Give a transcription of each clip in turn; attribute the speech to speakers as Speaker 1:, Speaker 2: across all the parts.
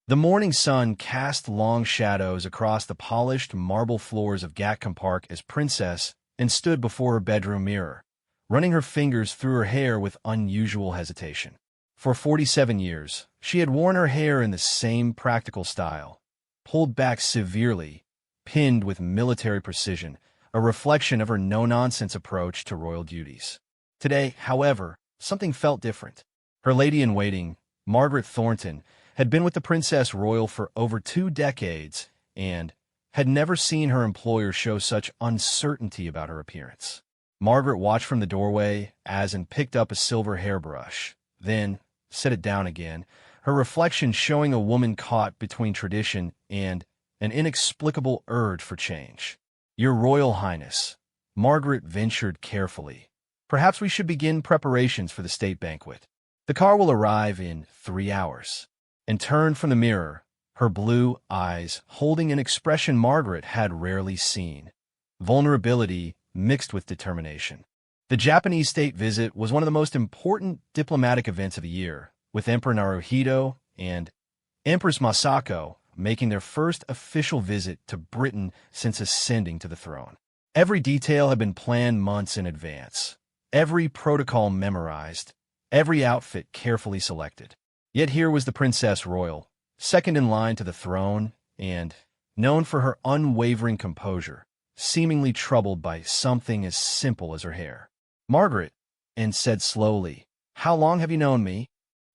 Speaker 1: The morning sun cast long shadows across the polished marble floors of Gatcombe Park as Princess and stood before her bedroom mirror, running her fingers through her hair with unusual hesitation. For 47 years, she had worn her hair in the same practical style, pulled back severely, pinned with military precision, a reflection of her no-nonsense approach to royal duties. Today, however, something felt different. Her lady-in-waiting, Margaret Thornton, had been with the Princess Royal for over 2 decades and had never seen her employer show such uncertainty about her appearance. Margaret watched from the doorway as and picked up a silver hairbrush, then set it down again, her reflection showing a woman caught between tradition and an inexplicable urge for change. "Your Royal Highness," Margaret ventured carefully, "perhaps we should begin preparations for the state banquet. The car will arrive in 3 hours." And turned from the mirror, her blue eyes holding an expression Margaret had rarely seen, vulnerability mixed with determination. The Japanese state visit was one of the most important diplomatic events of the year, with Emperor Naruhito and Empress Masako making their first official visit to Britain since ascending to the throne. Every detail had been planned months in advance, every protocol memorized, every outfit carefully selected. Yet here was the Princess Royal, second in line to the throne, and, known for her unwavering composure, seemingly troubled by something as simple as her hair. "Margaret," and said slowly, "how long have you known me?"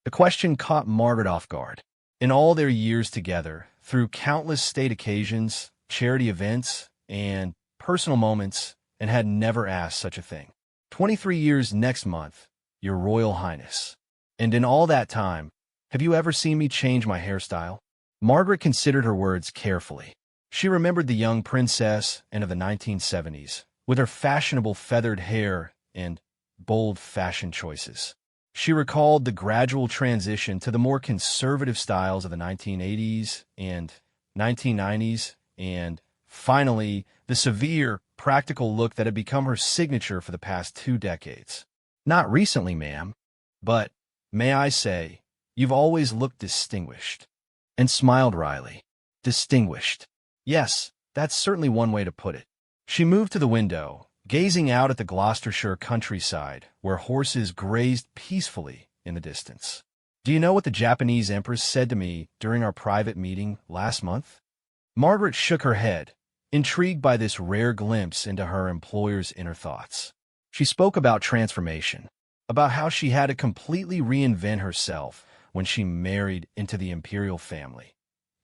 Speaker 1: The question caught Margaret off guard. In all their years together, through countless state occasions, charity events, and personal moments, and had never asked such a thing. 23 years next month, Your Royal Highness. And in all that time, have you ever seen me change my hairstyle? Margaret considered her words carefully. She remembered the young princess and of the 1970s, with her fashionable feathered hair and bold fashion choices. She recalled the gradual transition to the more conservative styles of the 1980s and 1990s, and finally, the severe, practical look that had become her signature for the past 2 decades. "Not recently, ma'am, but, may I say, you've always looked distinguished," and smiled wryly. "Distinguished. Yes, that's certainly one way to put it." She moved to the window, gazing out at the Gloucestershire countryside, where horses grazed peacefully in the distance. "Do you know what the Japanese Empress said to me during our private meeting last month?" Margaret shook her head, intrigued by this rare glimpse into her employer's inner thoughts. She spoke about transformation, about how she had to completely reinvent herself when she married into the imperial family,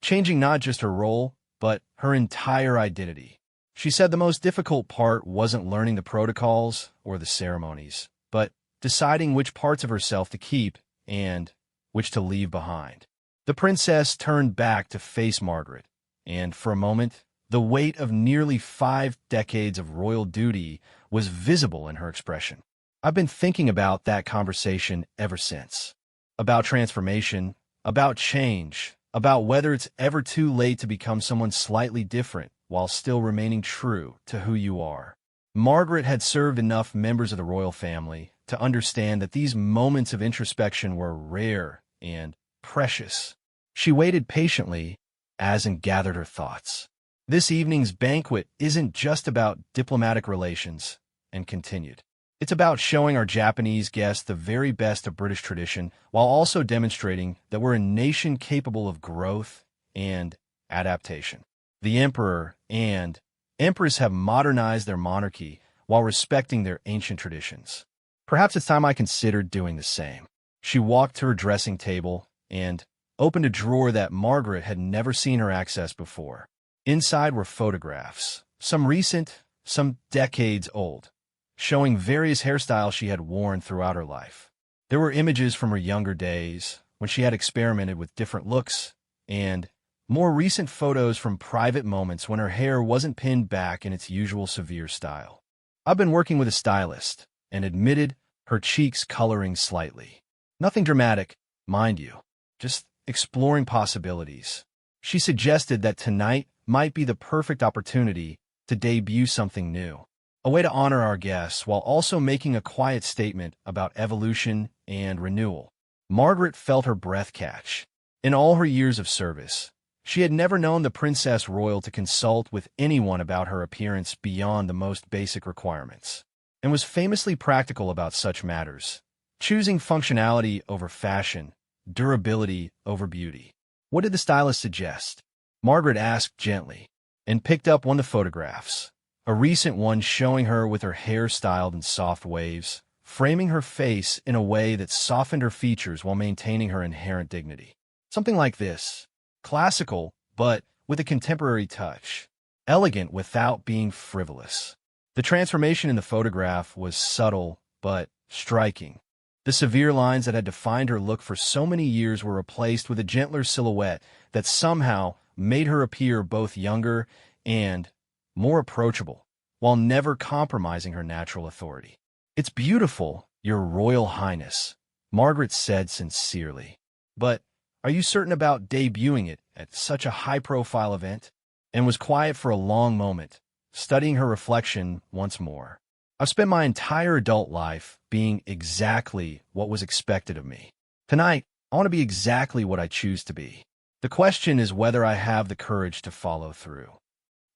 Speaker 1: changing not just her role, but her entire identity. She said the most difficult part wasn't learning the protocols or the ceremonies, but deciding which parts of herself to keep and which to leave behind. The princess turned back to face Margaret, and for a moment, the weight of nearly 5 decades of royal duty was visible in her expression. "I've been thinking about that conversation ever since. About transformation, about change, about whether it's ever too late to become someone slightly different while still remaining true to who you are." Margaret had served enough members of the royal family to understand that these moments of introspection were rare and precious. She waited patiently as and gathered her thoughts. "This evening's banquet isn't just about diplomatic relations," and continued. "It's about showing our Japanese guests the very best of British tradition while also demonstrating that we're a nation capable of growth and adaptation. The Emperor and Empress have modernized their monarchy while respecting their ancient traditions. Perhaps it's time I considered doing the same." She walked to her dressing table and opened a drawer that Margaret had never seen her access before. Inside were photographs, some recent, some decades old, showing various hairstyles she had worn throughout her life. There were images from her younger days, when she had experimented with different looks, and more recent photos from private moments when her hair wasn't pinned back in its usual severe style. "I've been working with a stylist," and admitted, her cheeks coloring slightly. "Nothing dramatic, mind you, just exploring possibilities." She suggested that tonight might be the perfect opportunity to debut something new, a way to honor our guests while also making a quiet statement about evolution and renewal. Margaret felt her breath catch. In all her years of service, she had never known the Princess Royal to consult with anyone about her appearance beyond the most basic requirements, and was famously practical about such matters, choosing functionality over fashion, durability over beauty. What did the stylist suggest? Margaret asked gently, and picked up one of the photographs, a recent one showing her with her hair styled in soft waves, framing her face in a way that softened her features while maintaining her inherent dignity. Something like this. Classical, but with a contemporary touch. Elegant without being frivolous. The transformation in the photograph was subtle, but striking. The severe lines that had defined her look for so many years were replaced with a gentler silhouette that somehow made her appear both younger and more approachable, while never compromising her natural authority. "It's beautiful, Your Royal Highness," Margaret said sincerely. "But are you certain about debuting it at such a high-profile event?" And was quiet for a long moment, studying her reflection once more. "I've spent my entire adult life being exactly what was expected of me. Tonight, I want to be exactly what I choose to be. The question is whether I have the courage to follow through."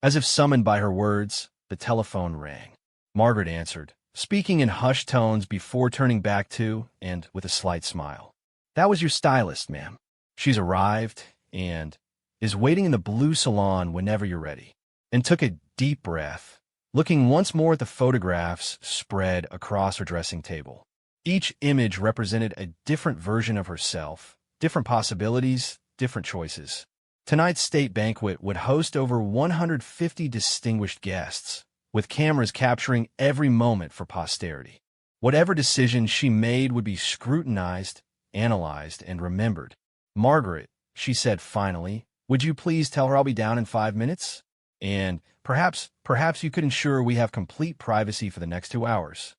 Speaker 1: As if summoned by her words, the telephone rang. Margaret answered, speaking in hushed tones before turning back to, and with a slight smile. "That was your stylist, ma'am. She's arrived, and is waiting in the blue salon whenever you're ready." And took a deep breath, looking once more at the photographs spread across her dressing table. Each image represented a different version of herself, different possibilities, different choices. Tonight's state banquet would host over 150 distinguished guests, with cameras capturing every moment for posterity. Whatever decision she made would be scrutinized, analyzed, and remembered. "Margaret," she said finally, "would you please tell her I'll be down in 5 minutes? And perhaps you could ensure we have complete privacy for the next 2 hours."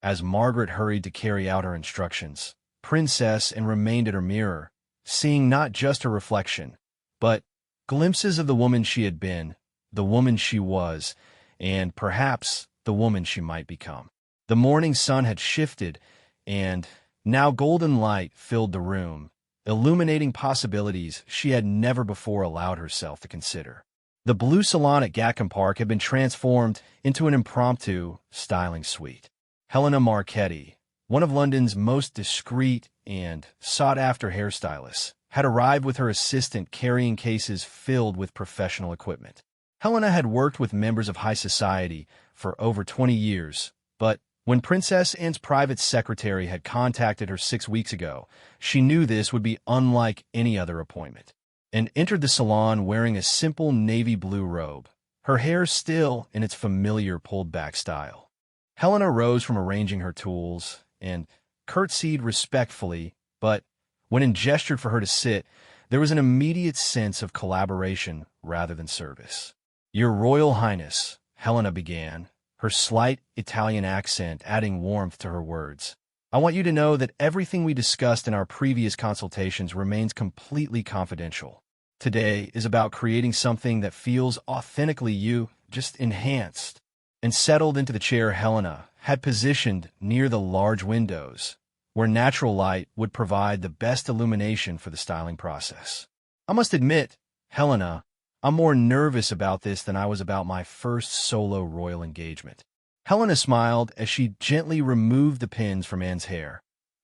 Speaker 1: As Margaret hurried to carry out her instructions, Princess and remained at her mirror, seeing not just her reflection, but glimpses of the woman she had been, the woman she was, and perhaps the woman she might become. The morning sun had shifted, and now golden light filled the room, illuminating possibilities she had never before allowed herself to consider. The blue salon at Gatcombe Park had been transformed into an impromptu styling suite. Helena Marchetti, one of London's most discreet and sought-after hairstylists, had arrived with her assistant carrying cases filled with professional equipment. Helena had worked with members of high society for over 20 years, but when Princess Anne's private secretary had contacted her 6 weeks ago, she knew this would be unlike any other appointment, and entered the salon wearing a simple navy blue robe, her hair still in its familiar pulled-back style. Helena rose from arranging her tools and curtsied respectfully, but when it gestured for her to sit, there was an immediate sense of collaboration rather than service. "Your Royal Highness," Helena began, her slight Italian accent adding warmth to her words, "I want you to know that everything we discussed in our previous consultations remains completely confidential. Today is about creating something that feels authentically you, just enhanced." And settled into the chair Helena had positioned near the large windows, where natural light would provide the best illumination for the styling process. "I must admit, Helena, I'm more nervous about this than I was about my first solo royal engagement." Helena smiled as she gently removed the pins from Anne's hair,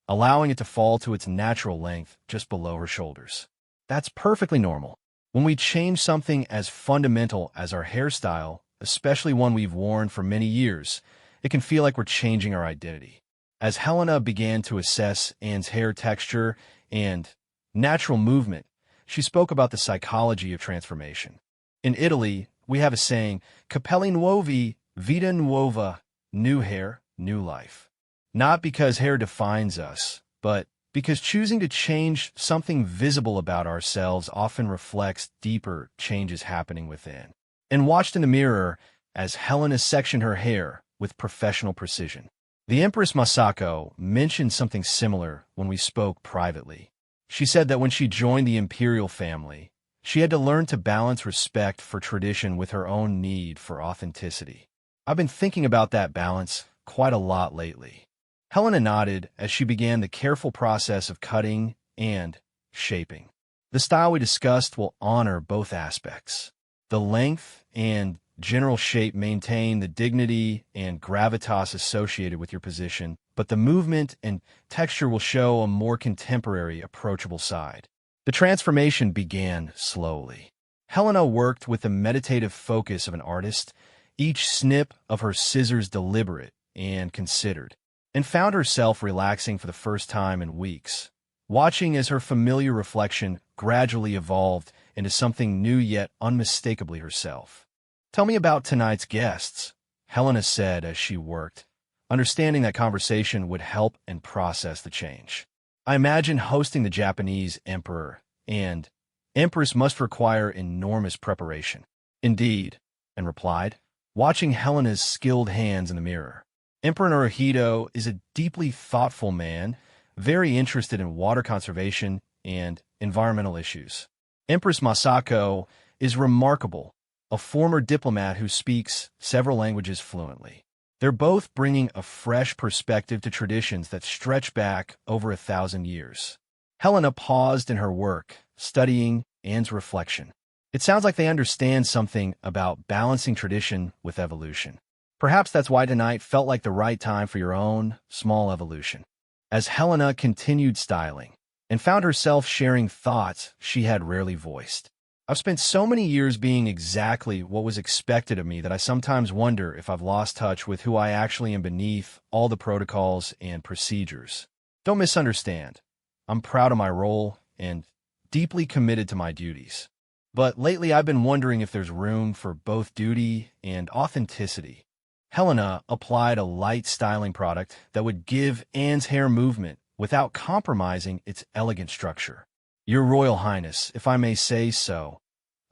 Speaker 1: allowing it to fall to its natural length just below her shoulders. "That's perfectly normal. When we change something as fundamental as our hairstyle, especially one we've worn for many years, it can feel like we're changing our identity." As Helena began to assess Anne's hair texture and natural movement, she spoke about the psychology of transformation. "In Italy, we have a saying, capelli nuovi, vita nuova, new hair, new life. Not because hair defines us, but because choosing to change something visible about ourselves often reflects deeper changes happening within." And watched in the mirror as Helena sectioned her hair with professional precision. The Empress Masako mentioned something similar when we spoke privately. She said that when she joined the imperial family, she had to learn to balance respect for tradition with her own need for authenticity. "I've been thinking about that balance quite a lot lately." Helena nodded as she began the careful process of cutting and shaping. The style we discussed will honor both aspects. The length and general shape maintain the dignity and gravitas associated with your position, but the movement and texture will show a more contemporary, approachable side. The transformation began slowly. Helena worked with the meditative focus of an artist, each snip of her scissors deliberate and considered, and found herself relaxing for the first time in weeks, watching as her familiar reflection gradually evolved into something new yet unmistakably herself. "Tell me about tonight's guests," Helena said as she worked, understanding that conversation would help and process the change. "I imagine hosting the Japanese emperor and empress must require enormous preparation." "Indeed," and replied, watching Helena's skilled hands in the mirror. "Emperor Naruhito is a deeply thoughtful man, very interested in water conservation and environmental issues. Empress Masako is remarkable, a former diplomat who speaks several languages fluently. They're both bringing a fresh perspective to traditions that stretch back over 1,000 years." Helena paused in her work, studying Anne's reflection. "It sounds like they understand something about balancing tradition with evolution. Perhaps that's why tonight felt like the right time for your own small evolution." As Helena continued styling and found herself sharing thoughts she had rarely voiced. "I've spent so many years being exactly what was expected of me that I sometimes wonder if I've lost touch with who I actually am beneath all the protocols and procedures. Don't misunderstand. I'm proud of my role and deeply committed to my duties. But lately I've been wondering if there's room for both duty and authenticity." Helena applied a light styling product that would give Anne's hair movement without compromising its elegant structure. "Your Royal Highness, if I may say so,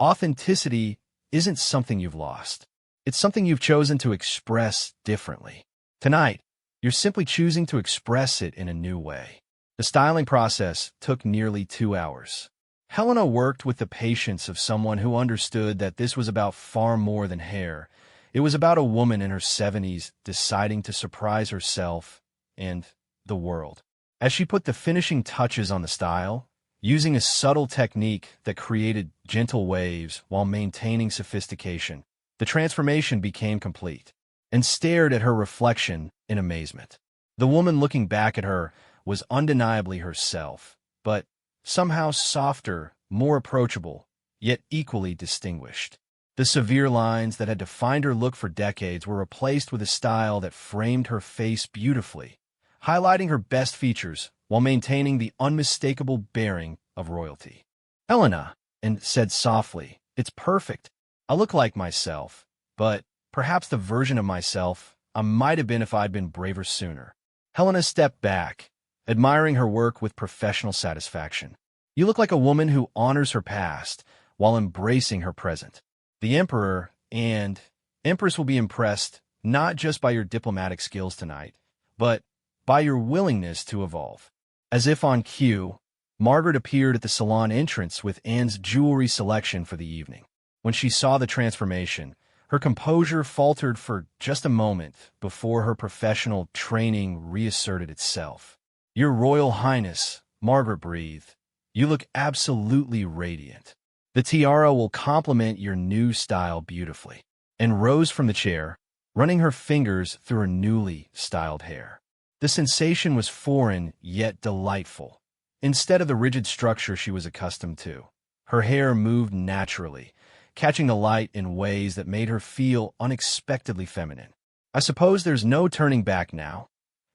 Speaker 1: authenticity isn't something you've lost. It's something you've chosen to express differently. Tonight, you're simply choosing to express it in a new way." The styling process took nearly 2 hours. Helena worked with the patience of someone who understood that this was about far more than hair. It was about a woman in her 70s deciding to surprise herself and the world. As she put the finishing touches on the style, using a subtle technique that created gentle waves while maintaining sophistication, the transformation became complete, and stared at her reflection in amazement. The woman looking back at her was undeniably herself, but somehow softer, more approachable, yet equally distinguished. The severe lines that had defined her look for decades were replaced with a style that framed her face beautifully, highlighting her best features while maintaining the unmistakable bearing of royalty. "Helena," and said softly, "it's perfect. I look like myself, but perhaps the version of myself I might have been if I'd been braver sooner." Helena stepped back, admiring her work with professional satisfaction. "You look like a woman who honors her past while embracing her present. The Emperor and Empress will be impressed not just by your diplomatic skills tonight, but by your willingness to evolve." As if on cue, Margaret appeared at the salon entrance with Anne's jewelry selection for the evening. When she saw the transformation, her composure faltered for just a moment before her professional training reasserted itself. "Your Royal Highness," Margaret breathed, "you look absolutely radiant. The tiara will complement your new style beautifully," and rose from the chair, running her fingers through her newly styled hair. The sensation was foreign yet delightful. Instead of the rigid structure she was accustomed to, her hair moved naturally, catching the light in ways that made her feel unexpectedly feminine. "I suppose there's no turning back now,"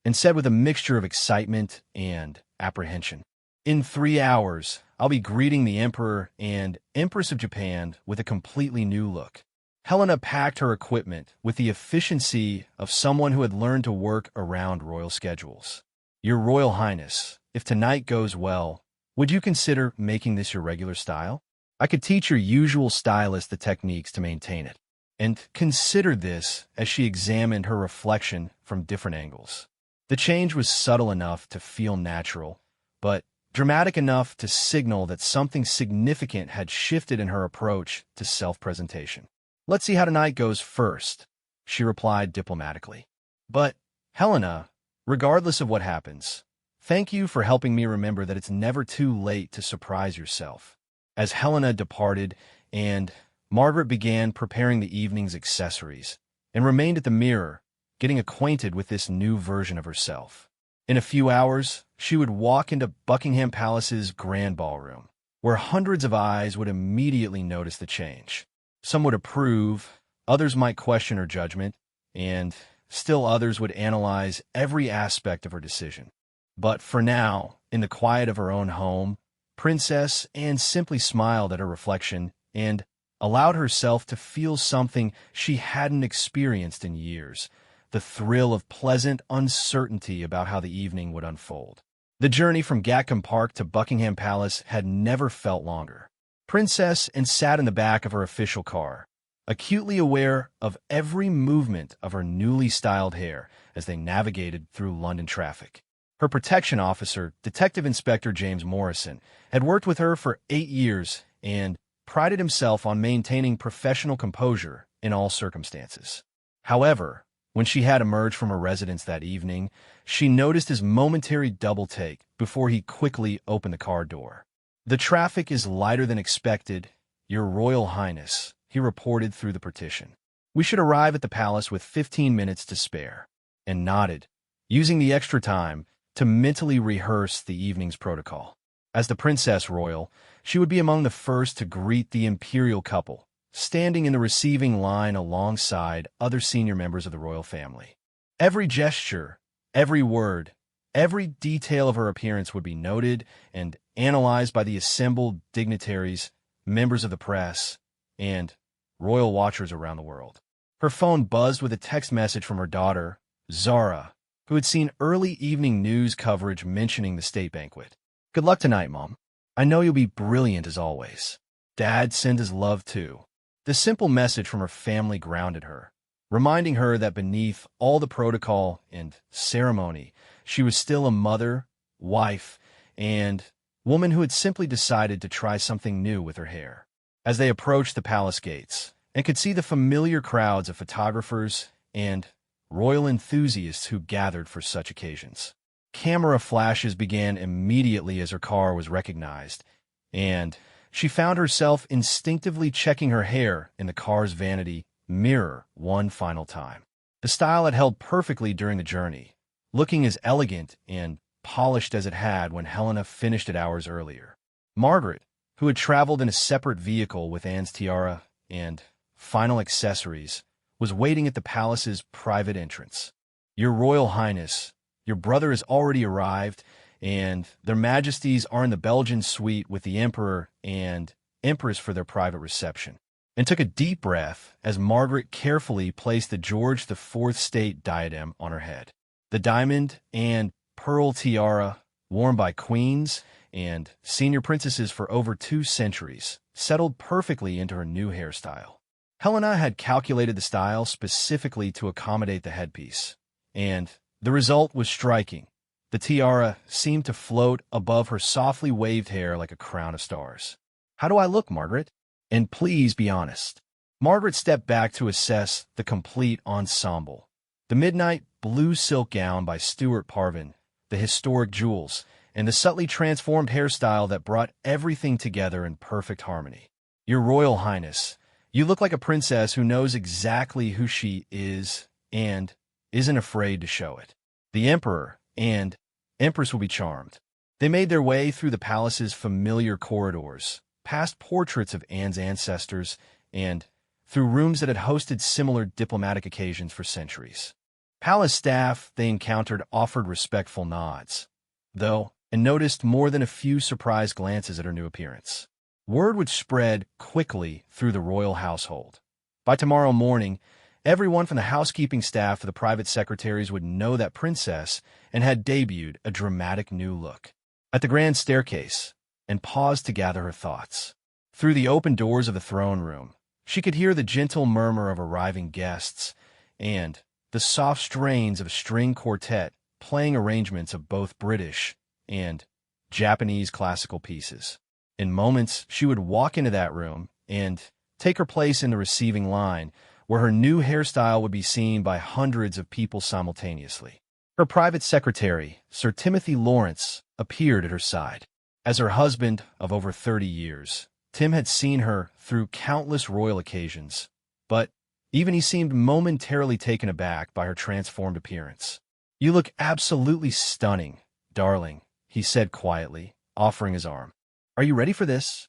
Speaker 1: and said with a mixture of excitement and apprehension. "In 3 hours, I'll be greeting the Emperor and Empress of Japan with a completely new look." Helena packed her equipment with the efficiency of someone who had learned to work around royal schedules. "Your Royal Highness, if tonight goes well, would you consider making this your regular style? I could teach your usual stylist the techniques to maintain it." And considered this as she examined her reflection from different angles. The change was subtle enough to feel natural, but dramatic enough to signal that something significant had shifted in her approach to self-presentation. "Let's see how tonight goes first," she replied diplomatically. "But, Helena, regardless of what happens, thank you for helping me remember that it's never too late to surprise yourself. as Helena departed and Margaret began preparing the evening's accessories and remained at the mirror, getting acquainted with this new version of herself. In a few hours, she would walk into Buckingham Palace's grand ballroom, where hundreds of eyes would immediately notice the change. Some would approve, others might question her judgment, and still others would analyze every aspect of her decision. But for now, in the quiet of her own home, Princess Anne simply smiled at her reflection and allowed herself to feel something she hadn't experienced in years, the thrill of pleasant uncertainty about how the evening would unfold. The journey from Gatcombe Park to Buckingham Palace had never felt longer. Princess Anne sat in the back of her official car, acutely aware of every movement of her newly styled hair as they navigated through London traffic. Her protection officer, Detective Inspector James Morrison, had worked with her for 8 years and prided himself on maintaining professional composure in all circumstances. However, when she had emerged from her residence that evening, she noticed his momentary double-take before he quickly opened the car door. "The traffic is lighter than expected, Your Royal Highness," he reported through the partition. "We should arrive at the palace with 15 minutes to spare," and nodded, using the extra time to mentally rehearse the evening's protocol. As the Princess Royal, she would be among the first to greet the imperial couple, standing in the receiving line alongside other senior members of the royal family. Every gesture, every word, every detail of her appearance would be noted and analyzed by the assembled dignitaries, members of the press, and royal watchers around the world. Her phone buzzed with a text message from her daughter, Zara, who had seen early evening news coverage mentioning the state banquet. "Good luck tonight, Mom. I know you'll be brilliant as always. Dad sends his love too." The simple message from her family grounded her, reminding her that beneath all the protocol and ceremony, she was still a mother, wife, and woman who had simply decided to try something new with her hair. As they approached the palace gates and could see the familiar crowds of photographers and royal enthusiasts who gathered for such occasions, camera flashes began immediately as her car was recognized, and she found herself instinctively checking her hair in the car's vanity mirror one final time. The style had held perfectly during the journey, looking as elegant and polished as it had when Helena finished it hours earlier. Margaret, who had traveled in a separate vehicle with Anne's tiara and final accessories, was waiting at the palace's private entrance. "Your Royal Highness, your brother has already arrived, and their majesties are in the Belgian suite with the Emperor and Empress for their private reception," and took a deep breath as Margaret carefully placed the George IV state diadem on her head. The diamond and pearl tiara, worn by queens and senior princesses for over 2 centuries, settled perfectly into her new hairstyle. Helena had calculated the style specifically to accommodate the headpiece, and the result was striking. The tiara seemed to float above her softly waved hair like a crown of stars. "How do I look, Margaret? And please be honest." Margaret stepped back to assess the complete ensemble. The midnight blue silk gown by Stuart Parvin, the historic jewels, and the subtly transformed hairstyle that brought everything together in perfect harmony. "Your Royal Highness, you look like a princess who knows exactly who she is and isn't afraid to show it." The Emperor and Empress will be charmed. They made their way through the palace's familiar corridors, past portraits of Anne's ancestors, and through rooms that had hosted similar diplomatic occasions for centuries. Palace staff they encountered offered respectful nods, though, and noticed more than a few surprised glances at her new appearance. Word would spread quickly through the royal household. By tomorrow morning, everyone from the housekeeping staff to the private secretaries would know that Princess Anne had debuted a dramatic new look. At the grand staircase, and paused to gather her thoughts. Through the open doors of the throne room, she could hear the gentle murmur of arriving guests and the soft strains of a string quartet playing arrangements of both British and Japanese classical pieces. In moments, she would walk into that room and take her place in the receiving line, where her new hairstyle would be seen by hundreds of people simultaneously. Her private secretary, Sir Timothy Lawrence, appeared at her side. As her husband of over 30 years, Tim had seen her through countless royal occasions, but even he seemed momentarily taken aback by her transformed appearance. "You look absolutely stunning, darling," he said quietly, offering his arm. "Are you ready for this?"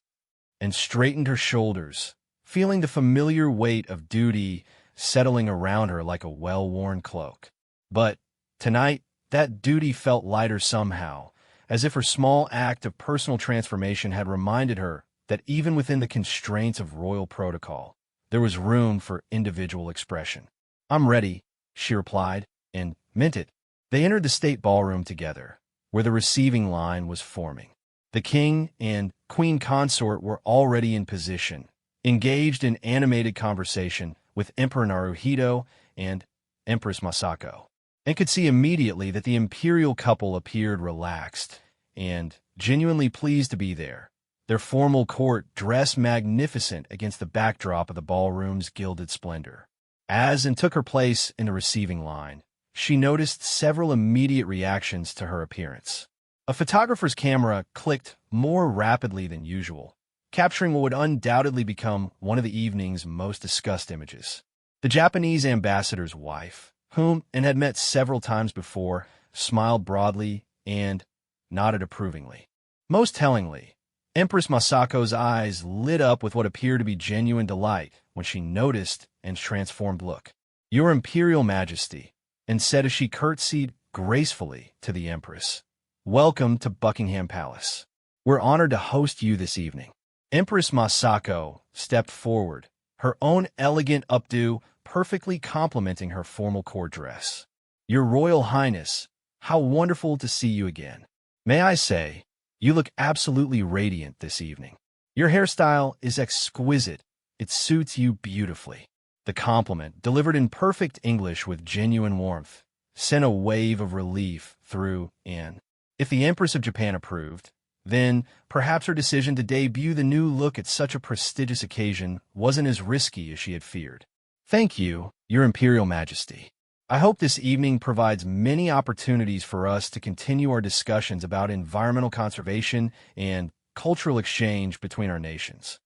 Speaker 1: And straightened her shoulders, feeling the familiar weight of duty settling around her like a well-worn cloak. But tonight, that duty felt lighter somehow, as if her small act of personal transformation had reminded her that even within the constraints of royal protocol, there was room for individual expression. "I'm ready," she replied, and meant it. They entered the state ballroom together, where the receiving line was forming. The king and queen consort were already in position, engaged in animated conversation with Emperor Naruhito and Empress Masako, and could see immediately that the imperial couple appeared relaxed and genuinely pleased to be there, their formal court dressed magnificent against the backdrop of the ballroom's gilded splendor. As Anne took her place in the receiving line, she noticed several immediate reactions to her appearance. A photographer's camera clicked more rapidly than usual, capturing what would undoubtedly become one of the evening's most discussed images. The Japanese ambassador's wife, whom Anne had met several times before, smiled broadly and nodded approvingly. Most tellingly, Empress Masako's eyes lit up with what appeared to be genuine delight when she noticed Anne's transformed look. "Your Imperial Majesty," Anne said as she curtsied gracefully to the Empress. "Welcome to Buckingham Palace. We're honored to host you this evening." Empress Masako stepped forward, her own elegant updo perfectly complementing her formal court dress. "Your Royal Highness, how wonderful to see you again. May I say, you look absolutely radiant this evening. Your hairstyle is exquisite. It suits you beautifully." The compliment, delivered in perfect English with genuine warmth, sent a wave of relief through Anne. If the Empress of Japan approved, then perhaps her decision to debut the new look at such a prestigious occasion wasn't as risky as she had feared. "Thank you, Your Imperial Majesty. I hope this evening provides many opportunities for us to continue our discussions about environmental conservation and cultural exchange between our nations."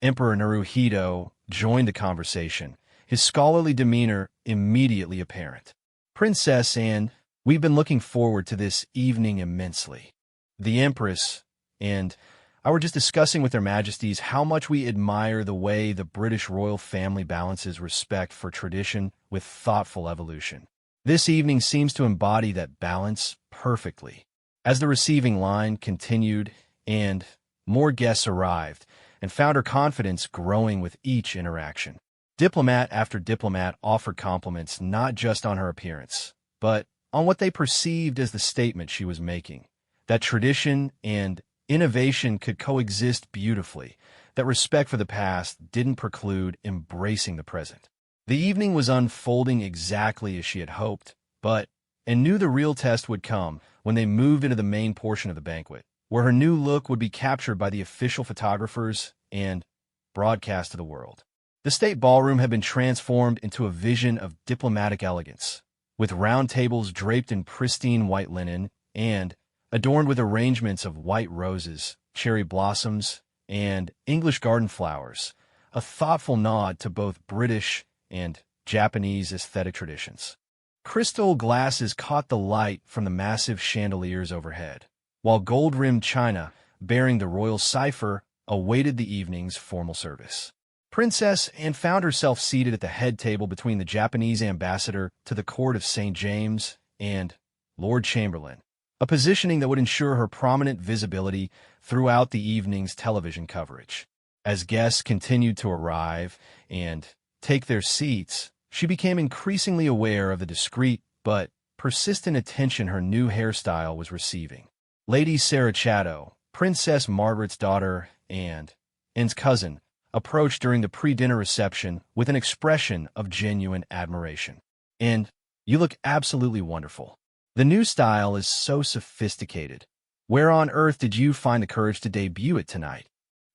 Speaker 1: Emperor Naruhito joined the conversation, his scholarly demeanor immediately apparent. "Princess Anne, we've been looking forward to this evening immensely. The Empress and I were just discussing with their majesties how much we admire the way the British royal family balances respect for tradition with thoughtful evolution. This evening seems to embody that balance perfectly." As the receiving line continued and more guests arrived, and found her confidence growing with each interaction. Diplomat after diplomat offered compliments not just on her appearance, but on what they perceived as the statement she was making, that tradition and innovation could coexist beautifully, that respect for the past didn't preclude embracing the present. The evening was unfolding exactly as she had hoped, and knew the real test would come when they moved into the main portion of the banquet, where her new look would be captured by the official photographers and broadcast to the world. The state ballroom had been transformed into a vision of diplomatic elegance, with round tables draped in pristine white linen and adorned with arrangements of white roses, cherry blossoms, and English garden flowers, a thoughtful nod to both British and Japanese aesthetic traditions. Crystal glasses caught the light from the massive chandeliers overhead, while gold-rimmed china bearing the royal cipher awaited the evening's formal service. Princess Anne found herself seated at the head table between the Japanese ambassador to the court of St. James and Lord Chamberlain, a positioning that would ensure her prominent visibility throughout the evening's television coverage. As guests continued to arrive and take their seats, she became increasingly aware of the discreet but persistent attention her new hairstyle was receiving. Lady Sarah Chatto, Princess Margaret's daughter and Anne's cousin, approached during the pre-dinner reception with an expression of genuine admiration. "And you look absolutely wonderful. The new style is so sophisticated. Where on earth did you find the courage to debut it tonight?"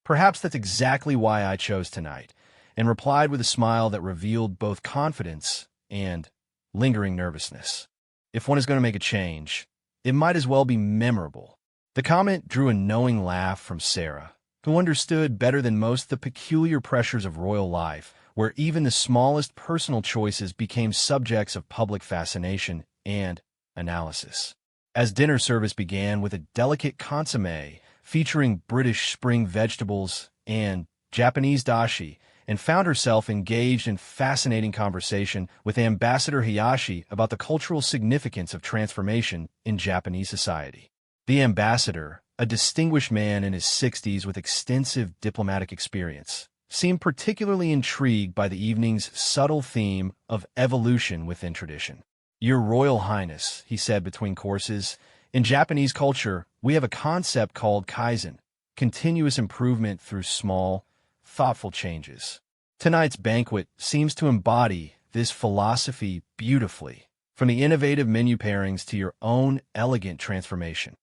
Speaker 1: "Perhaps that's exactly why I chose tonight," and replied with a smile that revealed both confidence and lingering nervousness. "If one is going to make a change, it might as well be memorable." The comment drew a knowing laugh from Sarah, who understood better than most the peculiar pressures of royal life, where even the smallest personal choices became subjects of public fascination and analysis. As dinner service began with a delicate consommé featuring British spring vegetables and Japanese dashi, and found herself engaged in fascinating conversation with Ambassador Hayashi about the cultural significance of transformation in Japanese society. The ambassador, a distinguished man in his 60s with extensive diplomatic experience, seemed particularly intrigued by the evening's subtle theme of evolution within tradition. "Your Royal Highness," he said between courses, "in Japanese culture, we have a concept called kaizen, continuous improvement through small, thoughtful changes. Tonight's banquet seems to embody this philosophy beautifully, from the innovative menu pairings to your own elegant transformation,"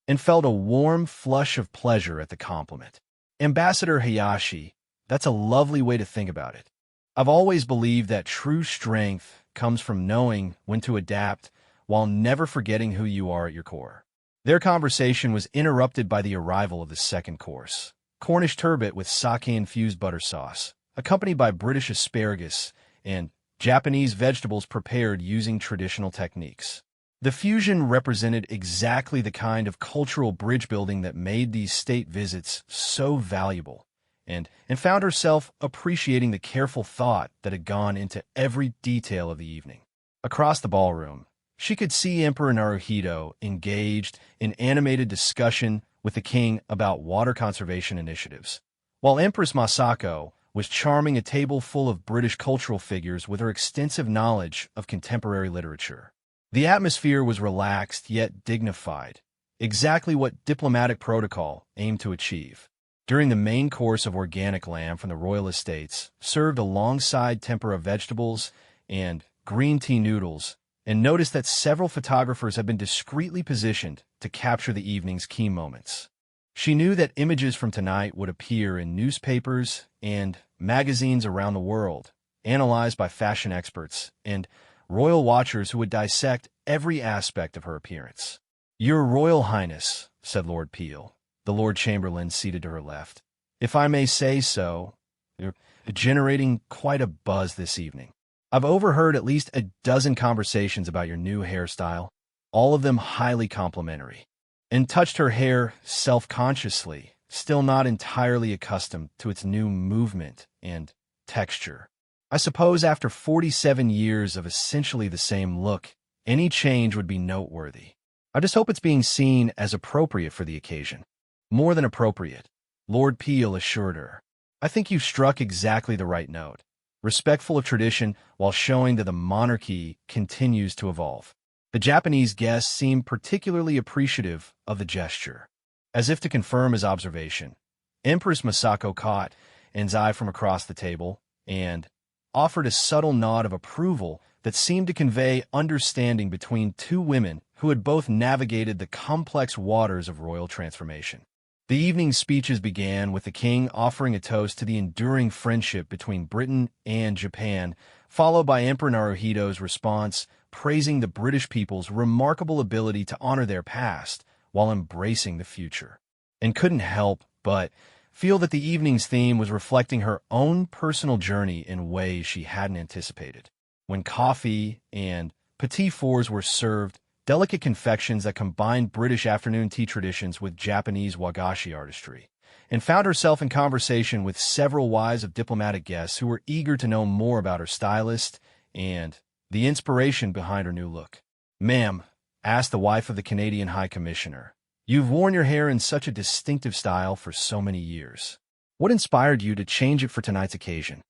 Speaker 1: and felt a warm flush of pleasure at the compliment. Ambassador Hayashi, that's a lovely way to think about it. I've always believed that true strength comes from knowing when to adapt while never forgetting who you are at your core. Their conversation was interrupted by the arrival of the second course, Cornish turbot with sake-infused butter sauce, accompanied by British asparagus and Japanese vegetables prepared using traditional techniques. The fusion represented exactly the kind of cultural bridge building that made these state visits so valuable, and found herself appreciating the careful thought that had gone into every detail of the evening. Across the ballroom, she could see Emperor Naruhito engaged in animated discussion with the king about water conservation initiatives, while Empress Masako was charming a table full of British cultural figures with her extensive knowledge of contemporary literature. The atmosphere was relaxed yet dignified, exactly what diplomatic protocol aimed to achieve. During the main course of organic lamb from the royal estates, served alongside tempura vegetables and green tea noodles, and noticed that several photographers had been discreetly positioned to capture the evening's key moments. She knew that images from tonight would appear in newspapers and magazines around the world, analyzed by fashion experts and royal watchers who would dissect every aspect of her appearance. "Your Royal Highness," said Lord Peel, the Lord Chamberlain seated to her left, "if I may say so, you're generating quite a buzz this evening. I've overheard at least a dozen conversations about your new hairstyle, all of them highly complimentary," and touched her hair self-consciously, still not entirely accustomed to its new movement and texture. "I suppose after 47 years of essentially the same look, any change would be noteworthy. I just hope it's being seen as appropriate for the occasion." "More than appropriate," Lord Peel assured her. "I think you've struck exactly the right note, respectful of tradition while showing that the monarchy continues to evolve." The Japanese guest seemed particularly appreciative of the gesture. As if to confirm his observation, Empress Masako caught An's eye from across the table and offered a subtle nod of approval that seemed to convey understanding between two women who had both navigated the complex waters of royal transformation. The evening's speeches began with the king offering a toast to the enduring friendship between Britain and Japan, followed by Emperor Naruhito's response praising the British people's remarkable ability to honor their past while embracing the future. And couldn't help but feel that the evening's theme was reflecting her own personal journey in ways she hadn't anticipated. When coffee and petit fours were served, delicate confections that combined British afternoon tea traditions with Japanese wagashi artistry, and found herself in conversation with several wives of diplomatic guests who were eager to know more about her stylist and the inspiration behind her new look. "Ma'am," asked the wife of the Canadian High Commissioner, "you've worn your hair in such a distinctive style for so many years. What inspired you to change it for tonight's occasion?"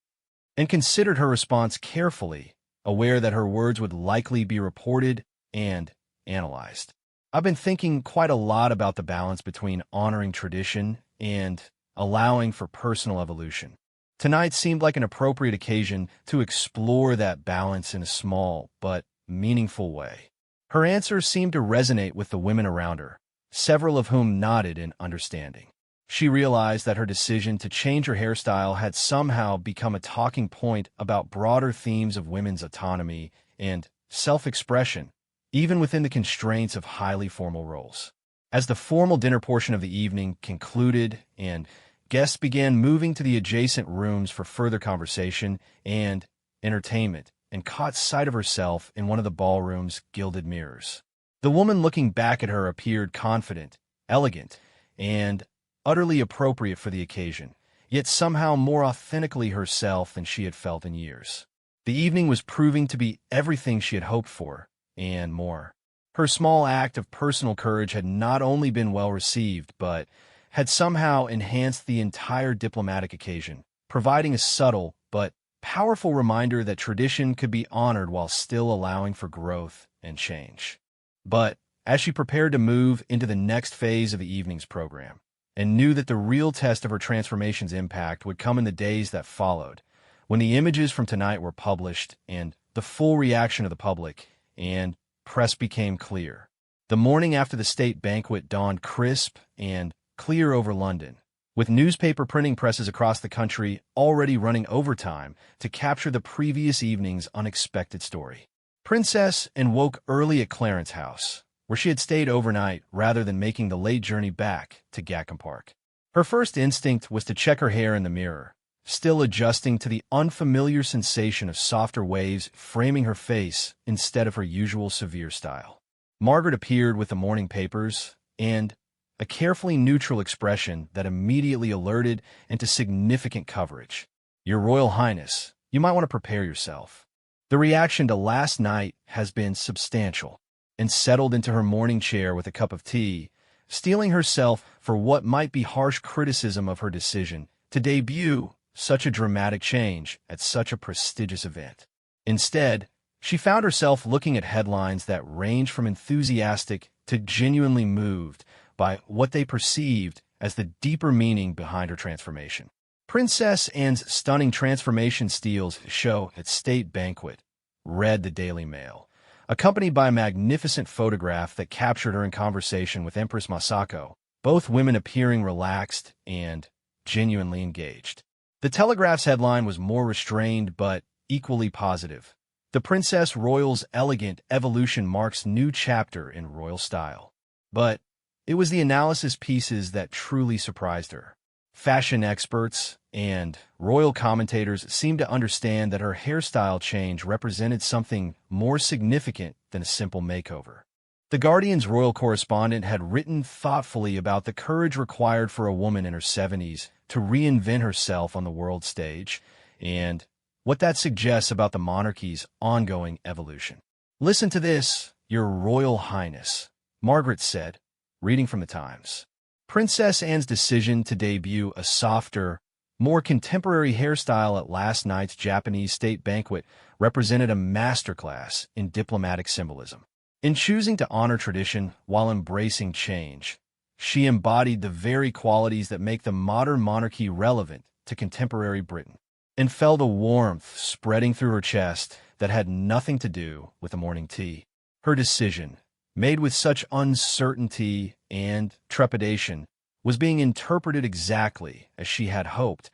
Speaker 1: And considered her response carefully, aware that her words would likely be reported and analyzed. "I've been thinking quite a lot about the balance between honoring tradition and allowing for personal evolution. Tonight seemed like an appropriate occasion to explore that balance in a small but meaningful way." Her answer seemed to resonate with the women around her, several of whom nodded in understanding. She realized that her decision to change her hairstyle had somehow become a talking point about broader themes of women's autonomy and self-expression, even within the constraints of highly formal roles. As the formal dinner portion of the evening concluded and Guests began moving to the adjacent rooms for further conversation and entertainment, and caught sight of herself in one of the ballroom's gilded mirrors. The woman looking back at her appeared confident, elegant, and utterly appropriate for the occasion, yet somehow more authentically herself than she had felt in years. The evening was proving to be everything she had hoped for, and more. Her small act of personal courage had not only been well received, but had somehow enhanced the entire diplomatic occasion, providing a subtle but powerful reminder that tradition could be honored while still allowing for growth and change. But as she prepared to move into the next phase of the evening's program, and knew that the real test of her transformation's impact would come in the days that followed, when the images from tonight were published and the full reaction of the public and press became clear. The morning after the state banquet dawned crisp and clear over London, with newspaper printing presses across the country already running overtime to capture the previous evening's unexpected story. Princess woke early at Clarence House, where she had stayed overnight rather than making the late journey back to Gatcombe Park. Her first instinct was to check her hair in the mirror, still adjusting to the unfamiliar sensation of softer waves framing her face instead of her usual severe style. Margaret appeared with the morning papers and a carefully neutral expression that immediately alerted into significant coverage. "Your Royal Highness, you might want to prepare yourself. The reaction to last night has been substantial," and settled into her morning chair with a cup of tea, steeling herself for what might be harsh criticism of her decision to debut such a dramatic change at such a prestigious event. Instead, she found herself looking at headlines that ranged from enthusiastic to genuinely moved by what they perceived as the deeper meaning behind her transformation. Princess Anne's stunning transformation steals show at state banquet, read the Daily Mail, accompanied by a magnificent photograph that captured her in conversation with Empress Masako, both women appearing relaxed and genuinely engaged. The Telegraph's headline was more restrained but equally positive. "The Princess Royal's elegant evolution marks new chapter in royal style." But it was the analysis pieces that truly surprised her. Fashion experts and royal commentators seemed to understand that her hairstyle change represented something more significant than a simple makeover. The Guardian's royal correspondent had written thoughtfully about the courage required for a woman in her 70s to reinvent herself on the world stage, and what that suggests about the monarchy's ongoing evolution. "Listen to this, Your Royal Highness," Margaret said, reading from the Times. Princess Anne's decision to debut a softer, more contemporary hairstyle at last night's Japanese state banquet represented a masterclass in diplomatic symbolism. In choosing to honor tradition while embracing change, she embodied the very qualities that make the modern monarchy relevant to contemporary Britain, and felt a warmth spreading through her chest that had nothing to do with the morning tea. Her decision, made with such uncertainty and trepidation, was being interpreted exactly as she had hoped,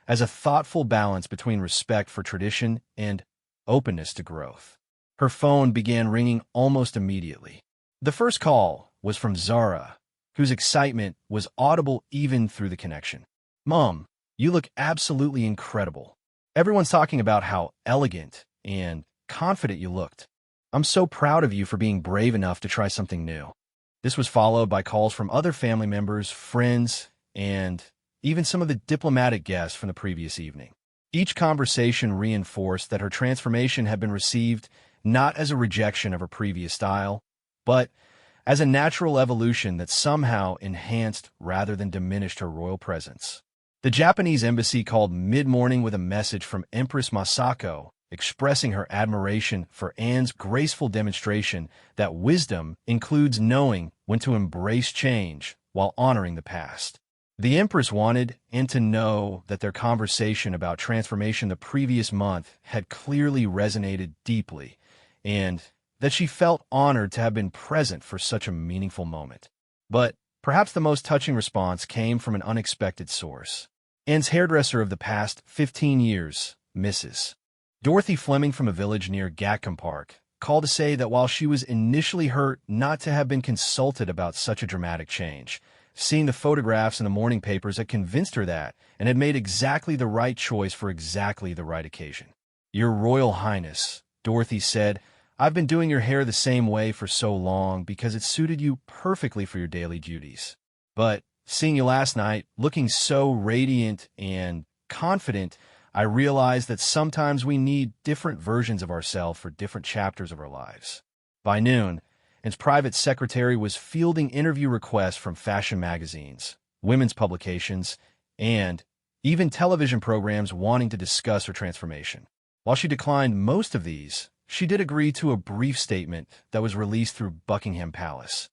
Speaker 1: as a thoughtful balance between respect for tradition and openness to growth. Her phone began ringing almost immediately. The first call was from Zara, whose excitement was audible even through the connection. "Mom, you look absolutely incredible. Everyone's talking about how elegant and confident you looked. I'm so proud of you for being brave enough to try something new." This was followed by calls from other family members, friends, and even some of the diplomatic guests from the previous evening. Each conversation reinforced that her transformation had been received not as a rejection of her previous style, but as a natural evolution that somehow enhanced rather than diminished her royal presence. The Japanese embassy called mid-morning with a message from Empress Masako, expressing her admiration for Anne's graceful demonstration that wisdom includes knowing when to embrace change while honoring the past. The Empress wanted Anne to know that their conversation about transformation the previous month had clearly resonated deeply, and that she felt honored to have been present for such a meaningful moment. But perhaps the most touching response came from an unexpected source. Anne's hairdresser of the past 15 years, Mrs. Dorothy Fleming from a village near Gatcombe Park, called to say that while she was initially hurt not to have been consulted about such a dramatic change, Seeing the photographs in the morning papers had convinced her that, and had made exactly the right choice for exactly the right occasion. "Your Royal Highness," Dorothy said, "I've been doing your hair the same way for so long because it suited you perfectly for your daily duties. But seeing you last night, looking so radiant and confident, I realized that sometimes we need different versions of ourselves for different chapters of our lives." By noon, his private secretary was fielding interview requests from fashion magazines, women's publications, and even television programs wanting to discuss her transformation. While she declined most of these, she did agree to a brief statement that was released through Buckingham Palace.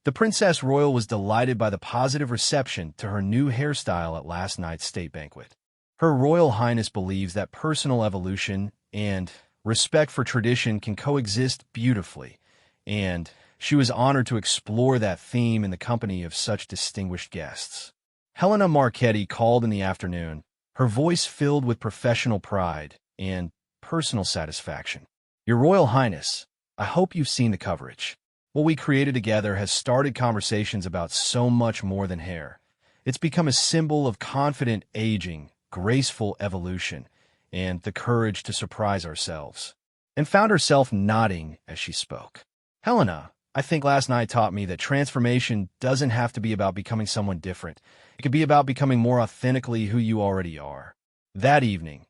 Speaker 1: The Princess Royal was delighted by the positive reception to her new hairstyle at last night's state banquet. Her Royal Highness believes that personal evolution and respect for tradition can coexist beautifully, and she was honored to explore that theme in the company of such distinguished guests. Helena Marchetti called in the afternoon, her voice filled with professional pride and personal satisfaction. "Your Royal Highness, I hope you've seen the coverage. What we created together has started conversations about so much more than hair. It's become a symbol of confident aging, graceful evolution, and the courage to surprise ourselves," and found herself nodding as she spoke. "Helena, I think last night taught me that transformation doesn't have to be about becoming someone different. It could be about becoming more authentically who you already are." That evening,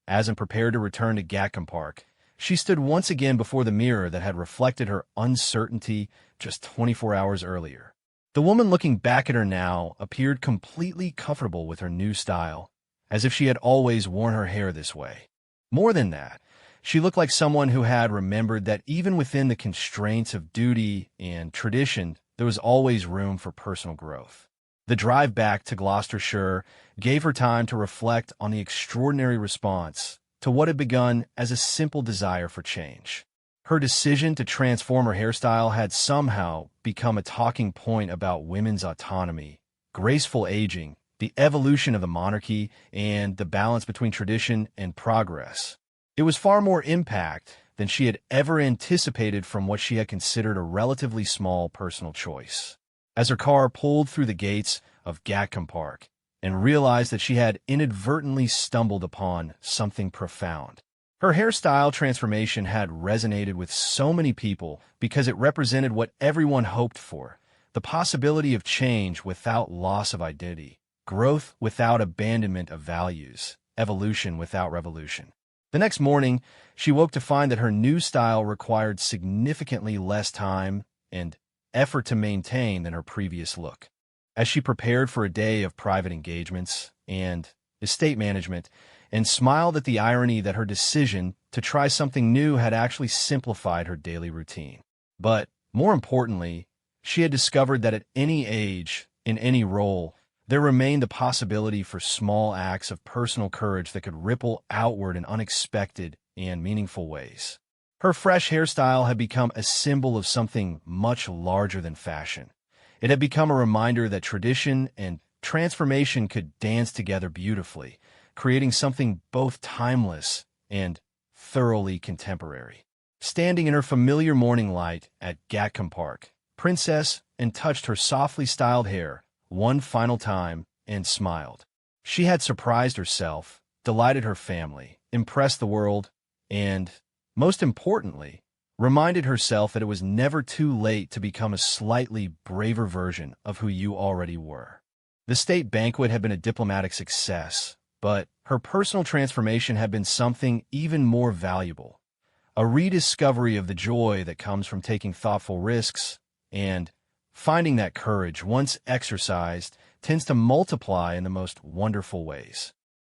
Speaker 1: Asm prepared to return to Gatcombe Park, she stood once again before the mirror that had reflected her uncertainty just 24 hours earlier. The woman looking back at her now appeared completely comfortable with her new style, as if she had always worn her hair this way. More than that, she looked like someone who had remembered that even within the constraints of duty and tradition, there was always room for personal growth. The drive back to Gloucestershire gave her time to reflect on the extraordinary response to what had begun as a simple desire for change. Her decision to transform her hairstyle had somehow become a talking point about women's autonomy, graceful aging, the evolution of the monarchy, and the balance between tradition and progress. It was far more impact than she had ever anticipated from what she had considered a relatively small personal choice. As her car pulled through the gates of Gatcombe Park and realized that she had inadvertently stumbled upon something profound. Her hairstyle transformation had resonated with so many people because it represented what everyone hoped for: the possibility of change without loss of identity, growth without abandonment of values, evolution without revolution. The next morning, she woke to find that her new style required significantly less time and effort to maintain than her previous look. As she prepared for a day of private engagements and estate management, and smiled at the irony that her decision to try something new had actually simplified her daily routine. But, more importantly, she had discovered that at any age, in any role, there remained the possibility for small acts of personal courage that could ripple outward in unexpected and meaningful ways. Her fresh hairstyle had become a symbol of something much larger than fashion. It had become a reminder that tradition and transformation could dance together beautifully, creating something both timeless and thoroughly contemporary. Standing in her familiar morning light at Gatcombe Park, Princess touched her softly styled hair one final time and smiled. She had surprised herself, delighted her family, impressed the world, and, most importantly, reminded herself that it was never too late to become a slightly braver version of who you already were. The state banquet had been a diplomatic success, but her personal transformation had been something even more valuable: a rediscovery of the joy that comes from taking thoughtful risks, and finding that courage, once exercised, tends to multiply in the most wonderful ways.